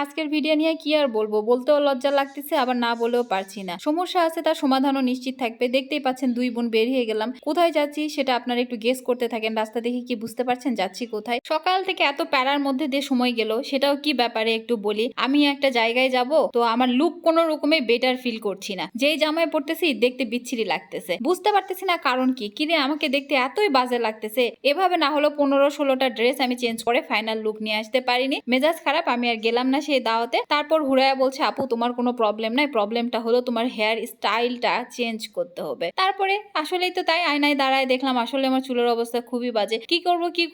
আজকের ভিডিও নিয়ে কি আর বলবো, বলতেও লজ্জা লাগতেছে আবার না বলেও পারছি না। সমস্যা আছে, তার সমাধানও নিশ্চিত থাকবে। দেখতেই পাচ্ছেন দুই বোন বের হয়ে গেলাম। কোথায় যাচ্ছি সেটা আপনারা একটু গেস করতে থাকেন। রাস্তা দেখে কি বুঝতে পারছেন যাচ্ছি কোথায়? সকাল থেকে এত প্যারার মধ্যে দিয়ে সময় গেল, সেটাও কি ব্যাপারে একটু বলি। আমি একটা জায়গায় যাব, তো আমার লুক কোনো রকমে বেটার ফিল করছি না। যেই জামায় পড়তেছি দেখতে বিচ্ছিরি লাগতেছে, বুঝতে পারতেছি না কারণ কি। কিরে আমাকে দেখতে এতই বাজে লাগতেছে। এভাবে না হলো 15-16টা ড্রেস আমি চেঞ্জ করে ফাইনাল লুক নিয়ে আসতে পারিনি। মেজাজ খারাপ, আমি আর গেলাম না সেই দাওয়াতে। তারপর হুরায়া বলছে, আপু তোমার কোনো প্রবলেম নাই, প্রবলেমটা হলো তোমার হেয়ার স্টাইলটা চেঞ্জ করতে হবে। তারপরে আসলেই তো তাই, আয়নায় দাঁড়ায় দেখলাম আসলে আমার চুলের অবস্থা খুবই বাজে। কি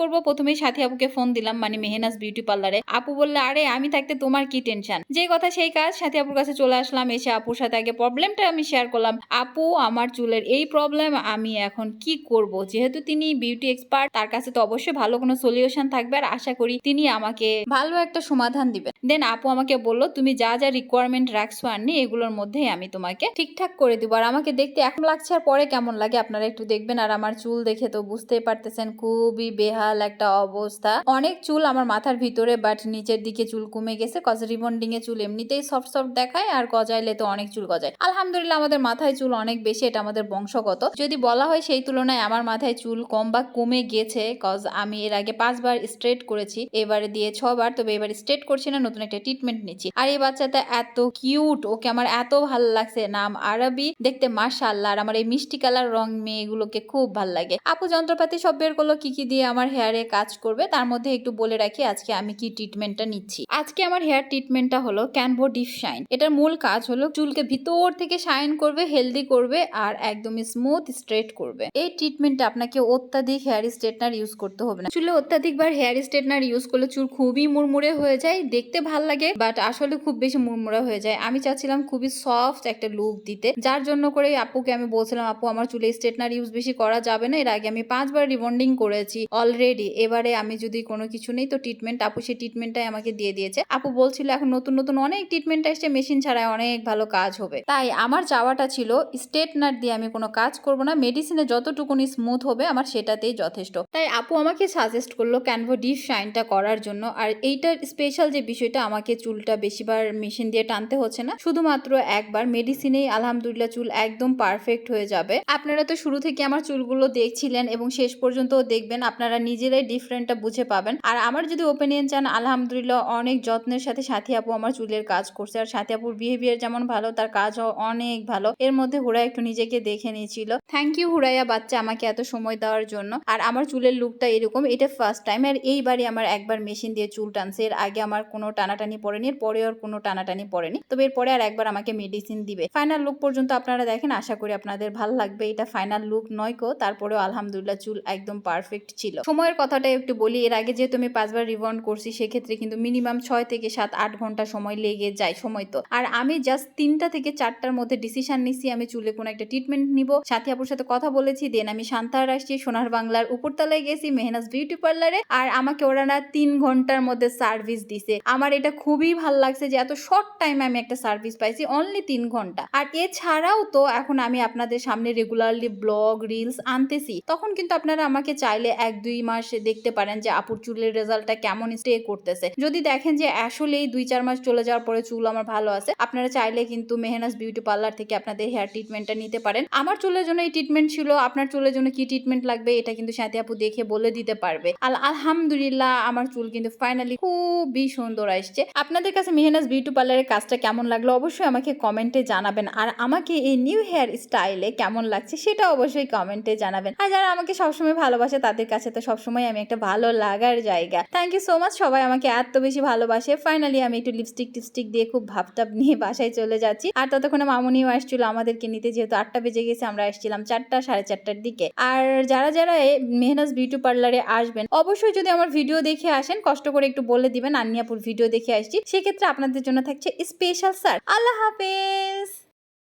করব প্রথমেই সাথী আপুকে ফোন দিলাম, মানে মেহনাজ বিউটি পার্লারে। আপু বললে, আরে আমি থাকতে তোমার কি টেনশন। যে কথা সেই কাজ, সাথী আপুর কাছে চলে আসলাম। এসে আপুর সাথে আগে প্রবলেমটা আমি শেয়ার করলাম। আপু আমার চুলের এই প্রবলেম, আমি এখন কি করব? যেহেতু তিনি বিউটি এক্সপার্ট, তার কাছে তো অবশ্যই ভালো কোনো সলিউশন থাকবে, আর আশা করি তিনি আমাকে ভালো একটা সমাধান দিবেন। দেন আপু আমাকে বলল, তুমি যা যা রিকোয়ারমেন্ট রাখছো আননি, এগুলোর মধ্যেই আমি তোমাকে ঠিকঠাক করে দিব। আর আমাকে দেখতে এখন লাগছে, আর পরে কেমন লাগে আপনারা একটু দেখবেন। আর আমার চুল দেখে তো বুঝতেই পারতেছেন খুবই বেহাল একটা অবস্থা। অনেক চুল আমার মাথার ভিতরে, বাট নিচের দিকে চুল কমে গেছে। কজ রিবন্ডিং এ চুল এমনিতেই সফট সফট দেখায়, আর গজাইলে তো অনেক চুল গজায়। আলহামদুলিল্লাহ আমাদের মাথায় চুল অনেক বেশি, এটা আমাদের বংশগত। যদি বলা হয় সেই তুলনায় আমার মাথায় চুল কম বা কমে গেছে, কজ আমি এর আগে 5 বার স্ট্রেট করেছি, এবারে দিয়ে 6 বার। তবে এবার স্ট্রেট করছি না, নতুন একটা ট্রিটমেন্ট নিচ্ছি। আর এই বাচ্চাটা এত কিউট, ওকে আমার এত ভালো লাগছে। নাম আরবি, দেখতে মাশাআল্লাহ। আর আমার এই মিষ্টি কালার রং মেয়েগুলোকে খুব ভালো লাগে। আপু যন্ত্রপাতি সব বের করলো কি কি দিয়ে আমার হেয়ারে কাজ করবে। তার মধ্যে একটু বলে রাখি আজকে আমি কি ট্রিটমেন্টটা নিচ্ছি। আজকে আমার হেয়ার ট্রিটমেন্টটা হলো ক্যানভো ডিপ শাইন। এটার মূল কাজ হলো চুলকে ভিতর থেকে শাইন করবে, হেলদি করবে, আর একদম স্মুথ স্ট্রেট করবে। এই ট্রিটমেন্টে আপনাকে অত্যাধিক হেয়ার স্ট্রেটনার ইউজ করতে হবে না। চুলে অত্যাধিকবার হেয়ার স্ট্রেটনার ইউজ করলে চুল খুবই মুড়মুড়ে হয়ে যায়, দেখতে ভাল লাগে, বাট আসলে খুব বেশি মুড়মুড়ে হয়ে যায়। আমি চাচ্ছিলাম খুবই সফট একটা লুক দিতে, যার জন্য করে আপুকে আমি বলছিলাম, আপু আমার চুলে স্ট্রেটনার ইউজ বেশি করা যাবে না। এর আগে আমি 5 বার রিবন্ডিং করেছি অলরেডি। এবারে আমি যদি কোনো কিছু নেই তো ট্রিটমেন্ট, আপু সেই ট্রিটমেন্টটাই আমাকে দিয়ে দিয়েছে। আপু বলছিল এখন নতুন নতুন অনেক ট্রিটমেন্ট আসছে, মেশিন ছাড়াই অনেক ভালো কাজ হবে। তাই আমার চাওয়াটা ছিল স্ট্রেটনার দিয়ে আমি কোনো কাজ করব না, মেডিসিনে যতটুকুনি স্মুথ হবে আমার সেটাতেই যথেষ্ট। তাই আপু আমাকে সাজেস্ট করলো ক্যানভো ডিপ শাইনটা করার জন্য। আর এইটার স্পেশাল যে বিষয়টা, আমাকে চুলটা বেশিবার মেশিন দিয়ে টানতে হচ্ছে না, শুধুমাত্র একবার মেডিসিনেই আলহামদুলিল্লাহ চুল একদম পারফেক্ট হয়ে যাবে। আপনারা তো শুরু থেকে আমার চুলগুলো দেখছিলেন এবং শেষ পর্যন্ত দেখবেন, আপনারা নিজেরাই ডিফারেন্টটা বুঝে পাবেন। আর আমার যদি ওপিনিয়ন চান, আলহামদুলিল্লাহ অনেক যত্নের সাথে সাথী আপু আমার চুলের কাজ করছে। আর সাথী আপুর বিহেভিয়ার যেমন ভালো, তার কাজও অনেক ভালো। এর মধ্যে হুড়া একটু নিজেকে দেখে নিয়েছিল। থ্যাংক ইউ হুরাইয়া বাচ্চা, আমাকে এত সময় দেওয়ার জন্য। আর আমার চুলের লুকটা এরকম, এটা ফার্স্ট টাইম। আর এইবারই আমার একবার মেশিন দিয়ে চুল টানছে, এর আগে আমার কোনো টানাটানি পড়েনি, এর পরে আর কোনো টানাটানি পড়েনি। তবে এরপরে আর একবার আমাকে মেডিসিন দিবে। ফাইনাল লুক পর্যন্ত আপনারা দেখেন, আশা করি আপনাদের ভালো লাগবে। এটা ফাইনাল লুক নয় কো, তারপরেও আলহামদুলিল্লাহ চুল একদম পারফেক্ট ছিল। সময়ের কথাটা একটু বলি, এর আগে যেহেতু আমি 5 বার রিবন্ড করছি, সেক্ষেত্রে কিন্তু মিনিমাম 6 থেকে 7-8 ঘন্টা সময় লেগে যায় সময় তো। আর আমি জাস্ট 3টা থেকে 4টার মধ্যে ডিসিশন নিচ্ছি আমি চুলে কোনো একটা ট্রিটমেন্ট নিব। সাথী আপুর সাথে কথা বলেছি, দেন আমি শান্তার আসছি, সোনার বাংলার উপরতলায় গেছি মেহনাজ বিউটি পার্লারে। আর আমাকে ওরা না 3 ঘন্টার মধ্যে সার্ভিস দিছে। আমার এটা খুবই ভালো লাগছে যে এত শর্ট টাইমে আমি একটা সার্ভিস পাইছি, অনলি 3 ঘন্টা। আর এছাড়াও তো এখন আমি আপনাদের সামনে রেগুলারলি ব্লগ রিলস আনতেছি, তখন কিন্তু আপনারা আমাকে চাইলে 1-2 মাস দেখতে পারেন যে আপুর চুলের রেজাল্টটা কেমন স্টে করতেছে। যদি দেখেন যে আসলেই 2-4 মাস চলে যাওয়ার পরে চুল আমার ভালো আছে, আপনারা চাইলে কিন্তু মেহনাজ বিউটি পার্লার থেকে আপনাদের হেয়ার ট্রিটমেন্টটা নিতে পারেন। আমার চুলের জন্য এই ট্রিটমেন্ট ছিল, আপনার চুলের জন্য কি ট্রিটমেন্ট লাগবে এটা কিন্তু সাথী আপু দেখে বলে দিতে পারবে। আলহামদুলিল্লাহ আমার চুল কিন্তু ফাইনালি খুবই সুন্দর আসছে। আপনাদের কাছে মেহনাজ বিউটি পার্লারের কাজটা কেমন লাগলো অবশ্যই আমাকে কমেন্টে জানাবেন। আর আমাকে এই নিউ হেয়ার স্টাইলে কেমন লাগছে সেটা অবশ্যই কমেন্টে জানাবেন। আর যারা আমাকে সবসময় ভালোবাসে, তাদের কাছে তো সবসময় আমি একটা ভালো লাগার জায়গা। থ্যাংক ইউ সো মাচ, সবাই আমাকে এত বেশি ভালোবাসে। ফাইনালি আমি একটু লিপস্টিক দিয়ে খুব ভাবটাপ নিয়ে বাসায় চলে যাচ্ছি। আর ততক্ষণে মামুনিও আসছিল আমাদেরকে নিতে, যেহেতু 8টা বেজে গেছে, আমরা আসছিলাম 4টা 4:30টার দিকে। আর যারা যারা মেহনাজ বিউটি পার্লারে আসবেন, অবশ্যই যদি আমার ভিডিও দেখে আসেন, কষ্ট করে একটু বলে দিবেন আন্নিয়াপুর ভিডিও দেখে আসছি, সেক্ষেত্রে আপনাদের জন্য থাকছে স্পেশাল স্যার। আল্লাহ হাফেজ।